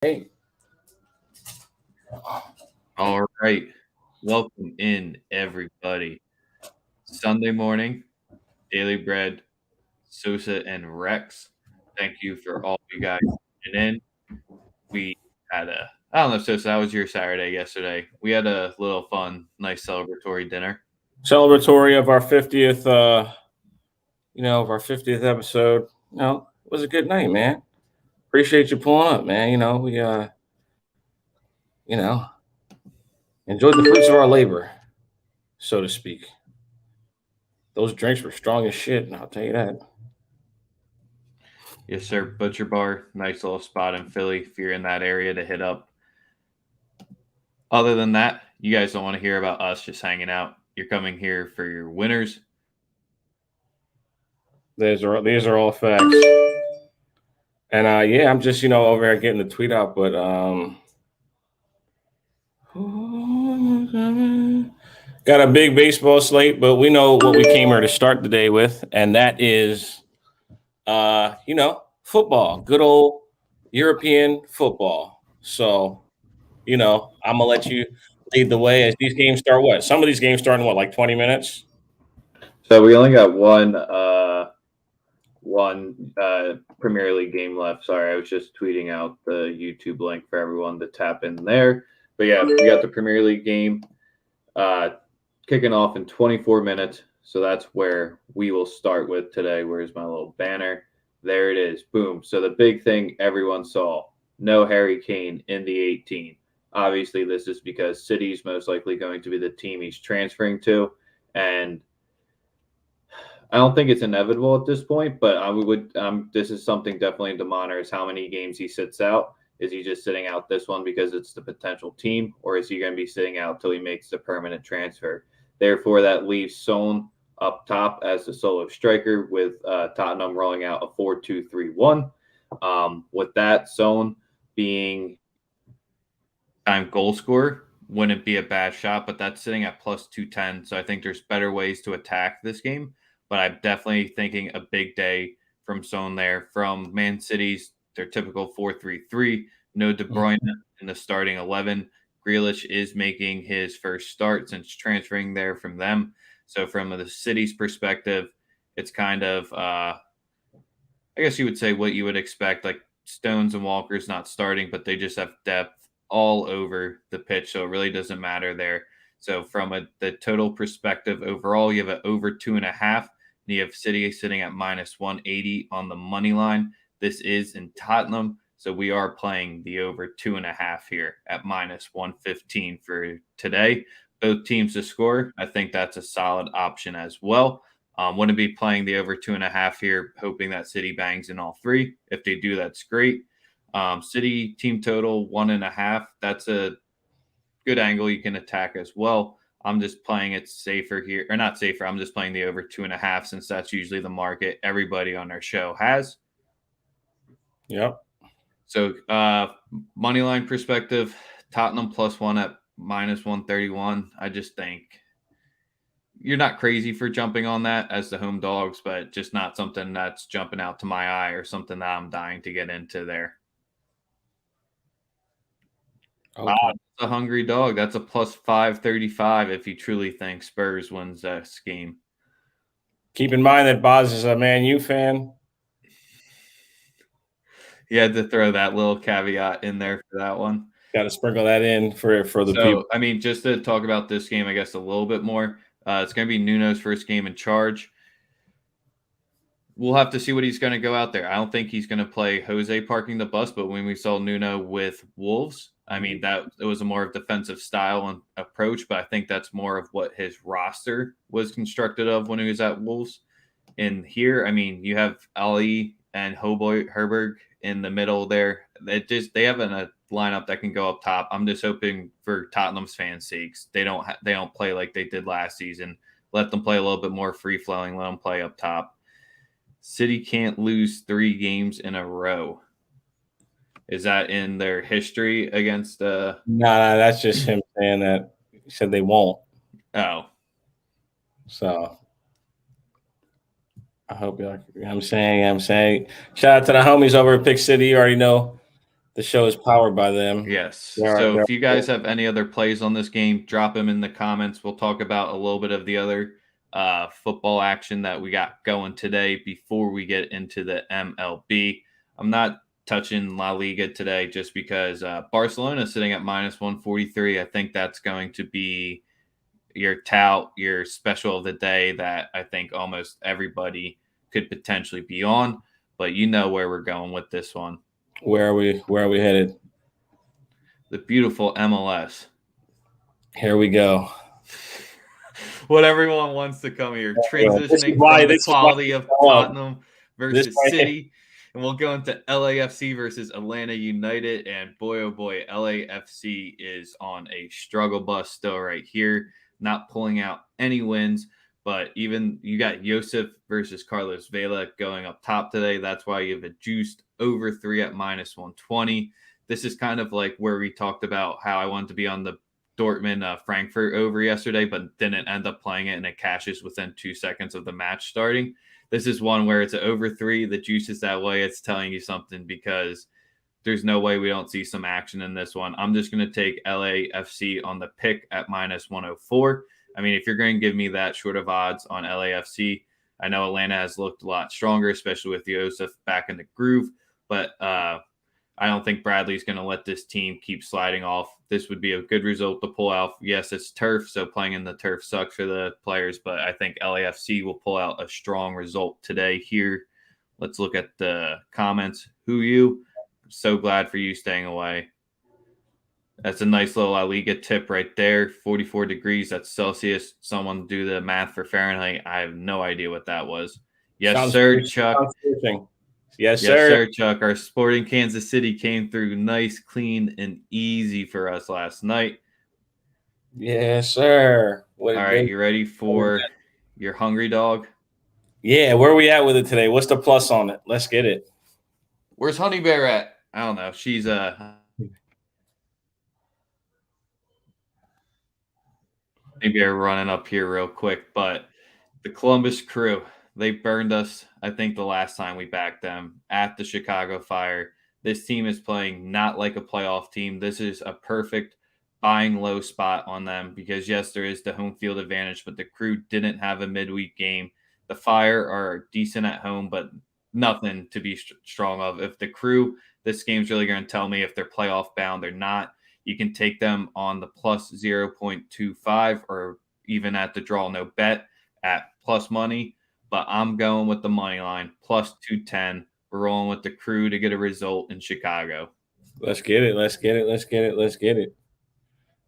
Hey, All right. Welcome in, everybody. Sunday morning, Daily Bread, Sosa and Rex. Thank you for all you guys tuning in. We had I don't know, Sosa, how was your Saturday yesterday? We had a little fun, nice celebratory dinner. celebratory of our 50th, of our 50th episode. It was a good night, man. Appreciate you pulling up, man. You know, enjoyed the fruits of our labor, so to speak. Those drinks were strong as shit, and I'll tell you that. Yes, sir. Butcher Bar, nice little spot in Philly if you're in that area to hit up. Other than that, you guys don't want to hear about us just hanging out. You're coming here for your winners. These are all facts. And yeah, I'm just over here getting the tweet out, but got a big baseball slate, but we know what we came here to start the day with, and that is football, good old European football. So, I'm gonna let you lead the way as these games start. What? Some of these games start in what, like 20 minutes? So we only got one Premier League game left. Sorry, I was just tweeting out the YouTube link for everyone to tap in there. But yeah, we got the Premier League game uh, kicking off in 24 minutes. So that's where we will start with today. Where's my little banner? There it is. Boom. So the big thing everyone saw, no Harry Kane in the 18. Obviously, this is because City's most likely going to be the team he's transferring to. And I don't think it's inevitable at this point, but I would. This is something definitely to monitor: is how many games he sits out. Is he just sitting out this one because it's the potential team, or is he going to be sitting out till he makes the permanent transfer? Therefore, that leaves Son up top as the solo striker, with Tottenham rolling out a 4-2-3-1. With that, Son being time goal scorer wouldn't be a bad shot, but that's sitting at plus 210. So I think there's better ways to attack this game. But I'm definitely thinking a big day from Son there. From Man City's, their typical 4-3-3. No De Bruyne in the starting 11. Grealish is making his first start since transferring there from them. So from the City's perspective, it's kind of, I guess you would say what you would expect, like Stones and Walker's not starting, but they just have depth all over the pitch, so it really doesn't matter there. So from the total perspective overall, you have an over 2.5, and you have City sitting at minus 180 on the money line. This is in Tottenham, so we are playing the over 2.5 here at minus 115 for today. Both teams to score. I think that's a solid option as well. Wouldn't be playing the over 2.5 here, hoping that City bangs in all three. If they do, that's great. City team total 1.5. That's a good angle you can attack as well. I'm just playing it safer here, or not safer. I'm just playing the over 2.5 since that's usually the market everybody on our show has. Yep. So, money line perspective, Tottenham plus one at minus 131. I just think you're not crazy for jumping on that as the home dogs, but just not something that's jumping out to my eye or something that I'm dying to get into there. Okay. That's a hungry dog. That's a plus 535 if you truly think Spurs wins this game. Keep in mind that Boz is a Man U fan. You had to throw that little caveat in there for that one. Got to sprinkle that in for the people. So, I mean, just to talk about this game, I guess a little bit more. It's going to be Nuno's first game in charge. We'll have to see what he's going to go out there. I don't think he's going to play Jose parking the bus, but when we saw Nuno with Wolves, I mean that it was a more defensive style and approach, but I think that's more of what his roster was constructed of when he was at Wolves. And here, I mean, you have Ali and Herberg in the middle there. They have a lineup that can go up top. I'm just hoping for Tottenham's fans' sakes they don't play like they did last season. Let them play a little bit more free flowing. Let them play up top. City can't lose 3 games in a row. Is that in their history against Nah, that's just him saying that. He said they won't. Oh. So I hope you like. I'm saying. Shout out to the homies over at Pick City. You already know The show is powered by them. Yes. So if you guys have any other plays on this game, drop them in the comments. We'll talk about a little bit of the other football action that we got going today before we get into the MLB. I'm not touching La Liga today just because Barcelona is sitting at -143. I think that's going to be your tout, your special of the day that I think almost everybody could potentially be on. But you know where we're going with this one. Where are we headed? The beautiful MLS. Here we go. What everyone wants to come here. Transitioning from the quality of Tottenham versus City. And we'll go into LAFC versus Atlanta United. And boy, oh boy, LAFC is on a struggle bus still right here. Not pulling out any wins. But even you got Josef versus Carlos Vela going up top today. That's why you have a juiced over 3 at -120. This is kind of like where we talked about how I wanted to be on the Dortmund Frankfurt over yesterday, but didn't end up playing it, and it cashes within 2 seconds of the match starting. This is one where it's an over 3. The juice is that way. It's telling you something because there's no way we don't see some action in this one. I'm just going to take LAFC on the pick at -104. I mean, if you're going to give me that short of odds on LAFC, I know Atlanta has looked a lot stronger, especially with Josef back in the groove, but I don't think Bradley's going to let this team keep sliding off. This would be a good result to pull out. Yes, it's turf, so playing in the turf sucks for the players, but I think LAFC will pull out a strong result today here. Let's look at the comments. Who you? So glad for you staying away. That's a nice little La Liga tip right there. 44 degrees, that's Celsius. Someone do the math for Fahrenheit. I have no idea what that was. Yes, sir, Chuck. Yes, sir, Chuck. Our Sporting Kansas City came through nice, clean, and easy for us last night. Yes, sir. All right, you ready for your hungry dog? Yeah, where are we at with it today? What's the plus on it? Let's get it. Where's Honey Bear at? I don't know. She's Honey Bear running up here real quick, but the Columbus Crew, they burned us, I think, the last time we backed them at the Chicago Fire. This team is playing not like a playoff team. This is a perfect buying low spot on them because, yes, there is the home field advantage, but the Crew didn't have a midweek game. The Fire are decent at home, but nothing to be strong of. If the Crew, this game's really going to tell me if they're playoff bound or not. You can take them on the plus 0.25 or even at the draw no bet at plus money. But I'm going with the money line, plus 210. We're rolling with the Crew to get a result in Chicago. Let's get it. Let's get it. Let's get it. Let's get it.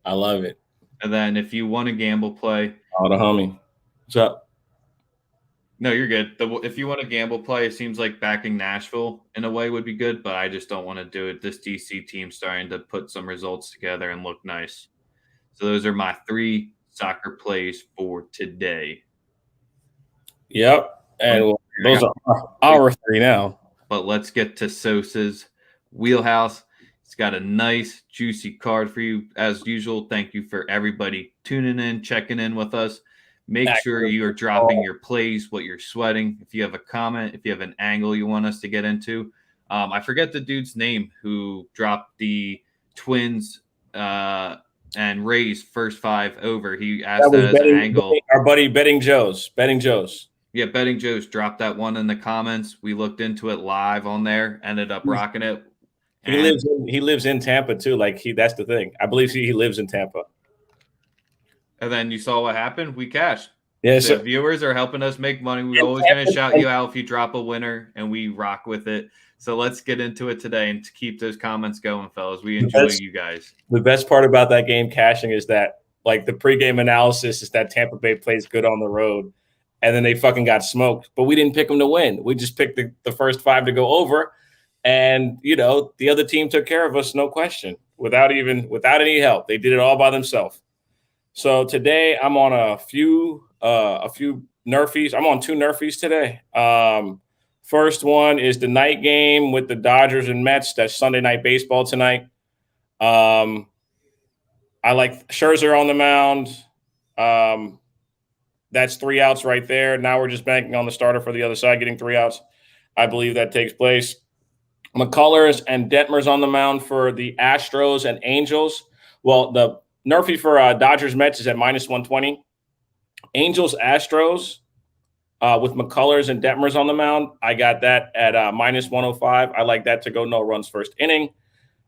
I love it. And then if you want to gamble play. Oh, the homie. What's up? No, you're good. If you want to gamble play, it seems like backing Nashville in a way would be good, but I just don't want to do it. This DC team's starting to put some results together and look nice. So those are my 3 soccer plays for today. Yep. And those are our 3 now. But let's get to Sosa's wheelhouse. It's got a nice, juicy card for you. As usual, thank you for everybody tuning in, checking in with us. Make sure you are dropping your plays, what you're sweating. If you have a comment, if you have an angle you want us to get into. I forget the dude's name who dropped the Twins and Rays first 5 over. He asked that as an angle. Our buddy Betting Joe's. Yeah, Betting Joe's dropped that one in the comments. We looked into it live on there, ended up rocking it. He lives in Tampa too. That's the thing. I believe he lives in Tampa. And then you saw what happened. We cashed. Yes, the viewers are helping us make money. We're always going to shout you out if you drop a winner, and we rock with it. So let's get into it today and to keep those comments going, fellas. We enjoy you guys. The best part about that game cashing is that, like, the pregame analysis is that Tampa Bay plays good on the road, and then they fucking got smoked. But we didn't pick them to win. We just picked the first 5 to go over, and the other team took care of us, no question, without any help. They did it all by themselves. So today I'm on a few nerfies. I'm on 2 nerfies today. First one is the night game with the Dodgers and Mets. That's Sunday Night Baseball tonight. I like Scherzer on the mound. That's 3 outs right there. Now we're just banking on the starter for the other side getting 3 outs. I believe that takes place. McCullers and Detmers on the mound for the Astros and Angels. Well, the Nerfy for Dodgers Mets is at -120. Angels Astros with McCullers and Detmers on the mound. I got that at -105. I like that to go no runs first inning.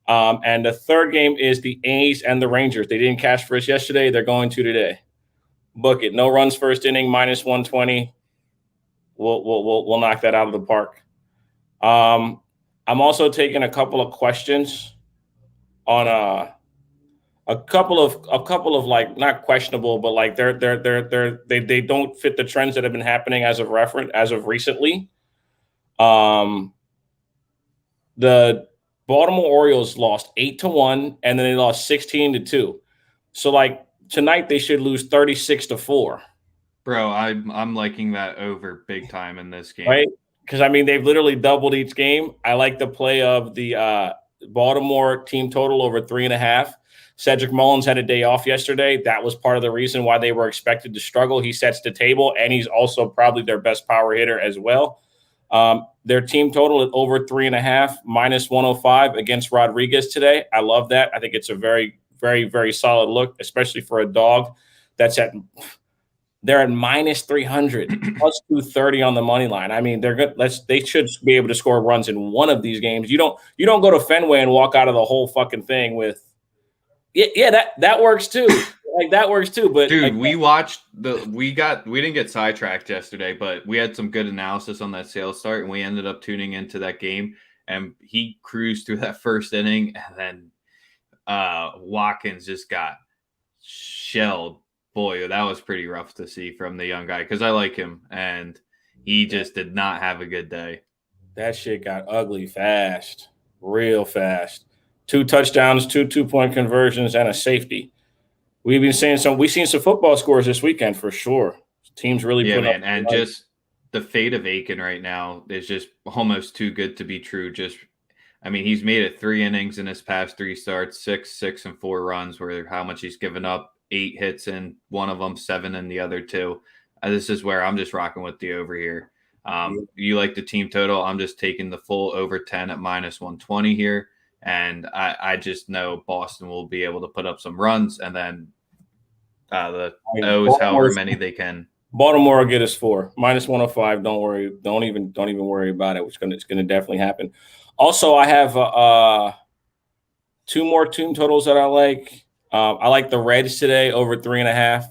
And the third game is the A's and the Rangers. They didn't cash for us yesterday. They're going to today. Book it. No runs first inning, -120. We'll knock that out of the park. I'm also taking a couple of questions on a couple of like not questionable, but like they don't fit the trends that have been happening as of recently. The Baltimore Orioles lost 8-1, and then they lost 16-2. So like tonight they should lose 36-4. Bro, I'm liking that over big time in this game. Right? Because I mean they've literally doubled each game. I like the play of the Baltimore team total over 3.5. Cedric Mullins had a day off yesterday. That was part of the reason why they were expected to struggle. He sets the table, and he's also probably their best power hitter as well. Their team total at over 3.5, -105 against Rodriguez today. I love that. I think it's a very, very, very solid look, especially for a dog that's they're at -300, +230 on the money line. I mean, they're good. They should be able to score runs in one of these games. You don't go to Fenway and walk out of the whole fucking thing with that works too. Like that works too. But dude, we didn't get sidetracked yesterday, but we had some good analysis on that sales start, and we ended up tuning into that game. And he cruised through that first inning, and then Watkins just got shelled. Boy, that was pretty rough to see from the young guy because I like him, and he just did not have a good day. That shit got ugly fast, real fast. 2 touchdowns, 2 2-point conversions, and a safety. We've seen some football scores this weekend for sure. Teams really put man, and just the fate of Aiken right now is just almost too good to be true. I mean, he's made it 3 innings in his past 3 starts, 6 and 4 runs, where how much he's given up, 8 hits in one of them, 7 in the other 2. This is where I'm just rocking with the over here. You like the team total? I'm just taking the full over 10 at -120 here. And I just know Boston will be able to put up some runs, and then the O's however many they can. Baltimore will get us 4 -105. Don't worry. Don't even worry about it. It's gonna definitely happen. Also, I have 2 more team totals that I like. I like the Reds today over 3.5.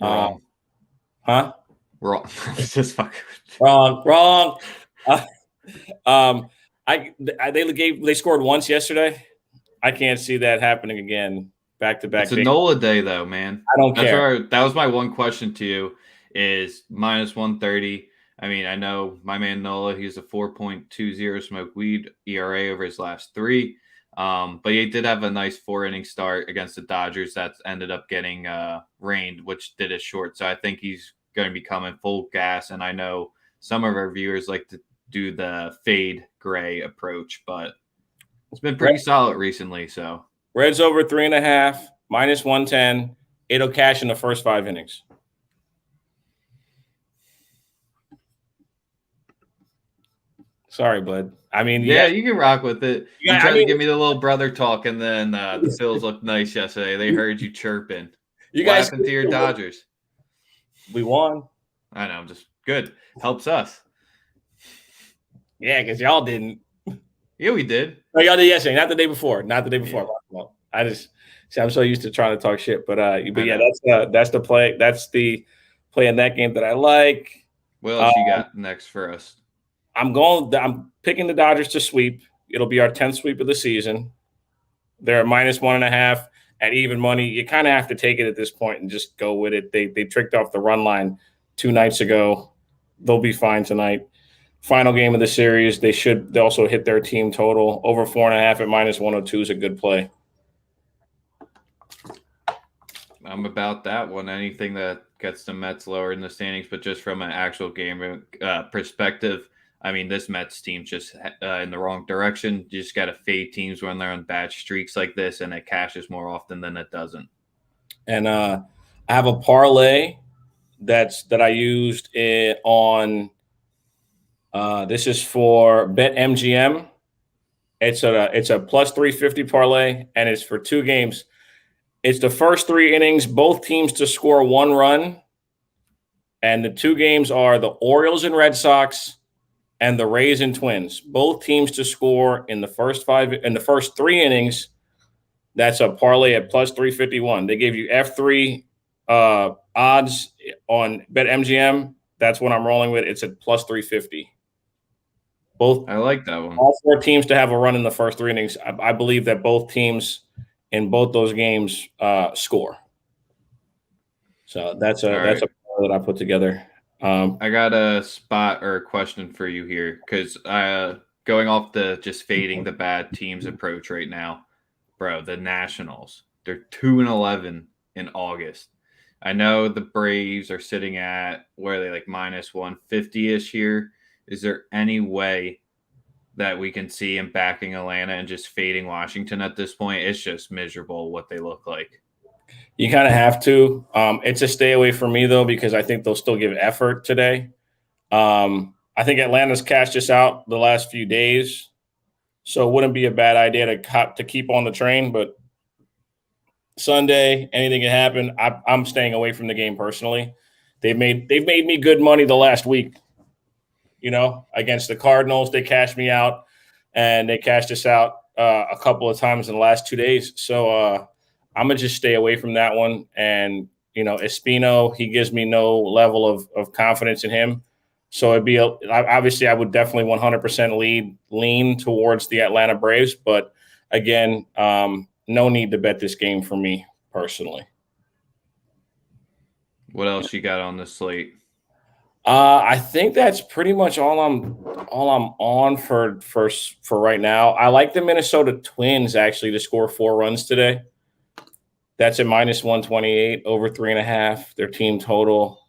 Huh? Wrong. Just fucking wrong. They scored once yesterday. I can't see that happening again back to back. It's a NOLA day though, man. I don't care. That was my one question to you is -130. I mean, I know my man NOLA, he's a 4.20 smoke weed ERA over his last 3. But he did have a nice 4-inning start against the Dodgers that ended up getting rained, which did it short. So I think he's going to be coming full gas. And I know some of our viewers like to do the fade gray approach, but it's been pretty solid recently. So Reds over 3.5, -110. It'll cash in the first 5 innings. Sorry, bud. I mean, yeah, you can rock with it. You tried to give me the little brother talk, and then the Phils looked nice yesterday. They heard you chirping. What happened to your Dodgers? We won. I know, just good. Helps us. Yeah, because y'all didn't. Yeah, we did. No, y'all did yesterday, not the day before. Not the day before. Yeah. Well, I'm so used to trying to talk shit, but yeah, that's the play. That's the play in that game that I like. What else you got next for us? I'm picking the Dodgers to sweep. It'll be our 10th sweep of the season. They're -1.5 at even money. You kind of have to take it at this point and just go with it. They tricked off the run line 2 nights ago. They'll be fine tonight. Final game of the series. They also hit their team total. Over 4.5 at -102 is a good play. I'm about that one. Anything that gets the Mets lower in the standings, but just from an actual game perspective, I mean, this Mets team just in the wrong direction. You just got to fade teams when they're on bad streaks like this, and it cashes more often than it doesn't. And I have a parlay that I used on. This is for BetMGM. It's a plus 350 parlay, and it's for 2 games. It's the first 3 innings, both teams to score 1 run, and the 2 games are the Orioles and Red Sox and the Rays and Twins. Both teams to score in the first 3 innings. That's a parlay at plus 351. They gave you F3 odds on BetMGM. That's what I'm rolling with. It's at plus 350. Both. I like that one. All 4 teams to have a run in the first 3 innings. I believe that both teams in both those games score. So that's a parlay that I put together. I got a spot or a question for you here because going off the just fading the bad teams approach right now. Bro, the Nationals, they're 2-11 in August. I know the Braves are sitting at, where are they, like minus 150-ish here? Is there any way that we can see him backing Atlanta and just fading Washington at this point? It's just miserable what they look like. You kind of have to. It's a stay away for me, though, because I think they'll still give effort today. I think Atlanta's cashed us out the last few days. So it wouldn't be a bad idea to keep on the train, but Sunday, anything can happen. I'm staying away from the game personally. They've made me good money the last week. Against the Cardinals, they cashed me out, and they cashed us out a couple of times in the last 2 days. So I'm gonna just stay away from that one. And Espino, he gives me no level of confidence in him. So obviously I would definitely 100% lean towards the Atlanta Braves, but again, no need to bet this game for me personally. What else you got on the slate? I think that's pretty much all I'm on for right now. I like the Minnesota Twins actually to score 4 runs today. That's at minus 128 over 3.5. Their team total.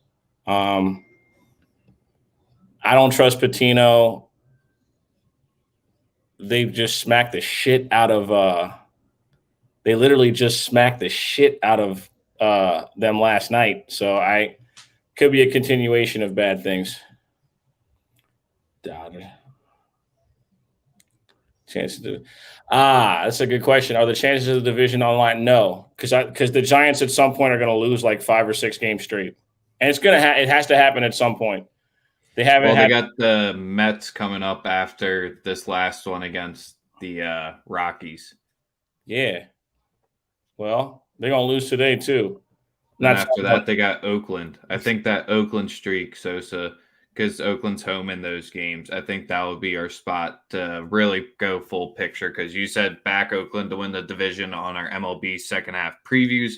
I don't trust Patino. They've just smacked the shit out of they literally just smacked the shit out of them last night. So I could be a continuation of bad things. Chances that's a good question. Are the chances of the division online? No, because the Giants at some point are going to lose like 5 or 6 games straight, and it has to happen at some point. They got the Mets coming up after this last one against the Rockies. Yeah. Well, they're going to lose today too. And after that, they got Oakland. I think that Oakland streak, Sosa, because Oakland's home in those games, I think that would be our spot to really go full picture, because you said back Oakland to win the division on our MLB second half previews.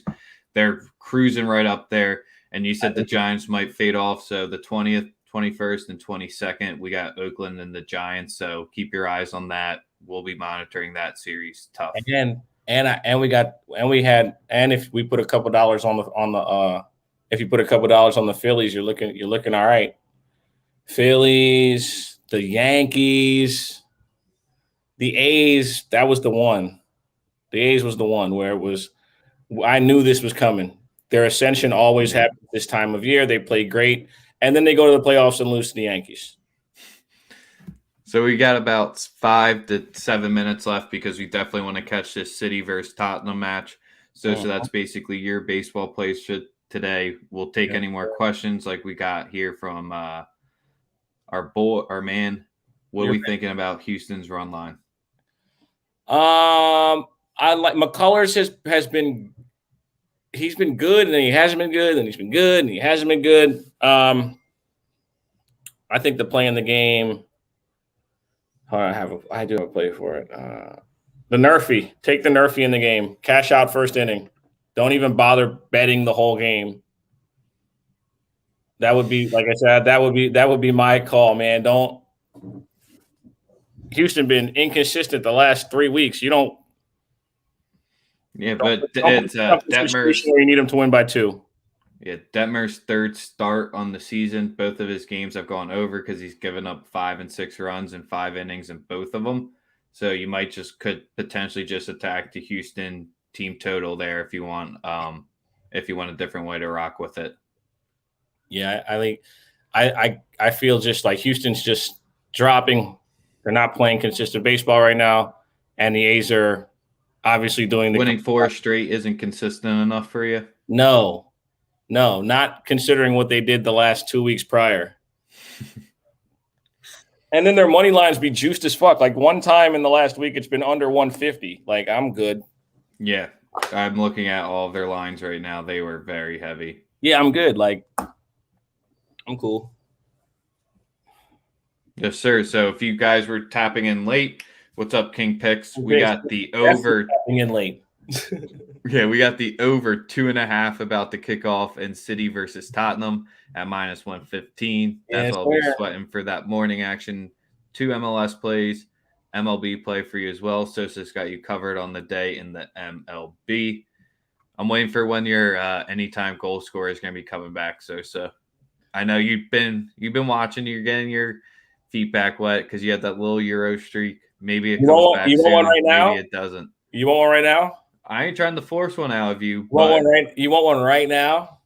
They're cruising right up there. And you said the Giants might fade off. So the 20th, 21st, and 22nd, we got Oakland and the Giants. So keep your eyes on that. We'll be monitoring that series. Tough. Again, if we put a couple dollars if you put a couple dollars on the Phillies, you're looking all right. Phillies, the Yankees, the A's, that was the one. The A's was the one where it was, I knew this was coming. Their ascension always happens this time of year. They play great, and then they go to the playoffs and lose to the Yankees. So we got about 5 to 7 minutes left because we definitely want to catch this City versus Tottenham match. So that's basically your baseball plays for today. We'll take any more questions like we got here from our man. What are we thinking about Houston's run line? I like McCullers has been. He's been good, and then he hasn't been good, and he's been good, and he hasn't been good. I think the play in the game. I do have a play for it. The Nerfy. Take the Nerfy in the game. Cash out first inning. Don't even bother betting the whole game. That would be, like I said, that would be my call, man. Don't. Houston been inconsistent the last 3 weeks. You don't. Yeah, but it's Detmer's. You need him to win by 2. Yeah, Detmer's third start on the season. Both of his games have gone over because he's given up 5 and 6 runs in 5 innings in both of them. So you could potentially just attack the Houston team total there if you want a different way to rock with it. Yeah, I think I feel just like Houston's just dropping. They're not playing consistent baseball right now. and the A's are obviously doing the winning 4 straight isn't consistent enough for you. No, not considering what they did the last 2 weeks prior. And then their money lines be juiced as fuck. Like one time in the last week, it's been under 150. Like I'm good. Yeah, I'm looking at all of their lines right now. They were very heavy. Yeah, I'm good. Like I'm cool. Yes, sir. So if you guys were tapping in late, what's up, King Picks? We got the over. Tapping in late. Yeah, we got the over 2.5 about the kickoff in City versus Tottenham at -115. That's all we're sweating for that morning action. 2 MLS plays, MLB play for you as well. Sosa's got you covered on the day in the MLB. I'm waiting for when your anytime goal scorer is going to be coming back, Sosa. I know you've been watching. You're getting your feet back wet because you had that little Euro streak. Maybe it comes back soon. You want one right now? Maybe it doesn't. You want one right now? I ain't trying to force one out of you. You want one right now?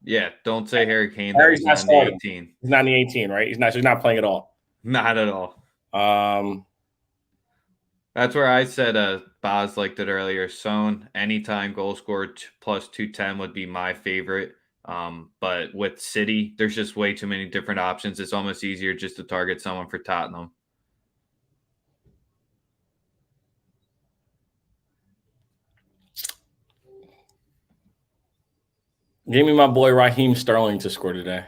Yeah, don't say Harry Kane. Harry's not starting. 18. He's not in the 18, right? He's not playing at all. Not at all. That's where I said Boz liked it earlier. Son, anytime goal scorer plus 210 would be my favorite. But with City, there's just way too many different options. It's almost easier just to target someone for Tottenham. Give me my boy Raheem Sterling to score today.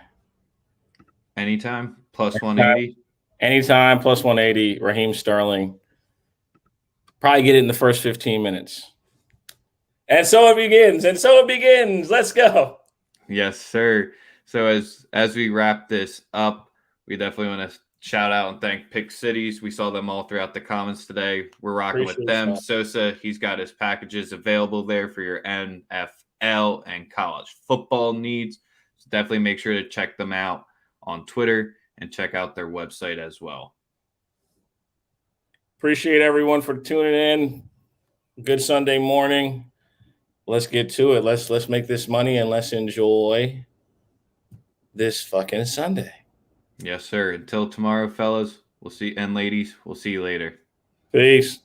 Anytime, plus 180. Anytime, plus 180. Raheem Sterling. Probably get it in the first 15 minutes. And so it begins. Let's go. Yes, sir. So as we wrap this up, we definitely want to shout out and thank Pick Cities. We saw them all throughout the comments today. We're rocking with them. Sosa, he's got his packages available there for your NFL and college football needs. So definitely make sure to check them out on Twitter and check out their website as well. Appreciate everyone for tuning in. Good Sunday morning. Let's get to it. Let's make this money and let's enjoy this fucking Sunday. Yes, sir. Until tomorrow, fellas. We'll see, and ladies, we'll see you later. Peace.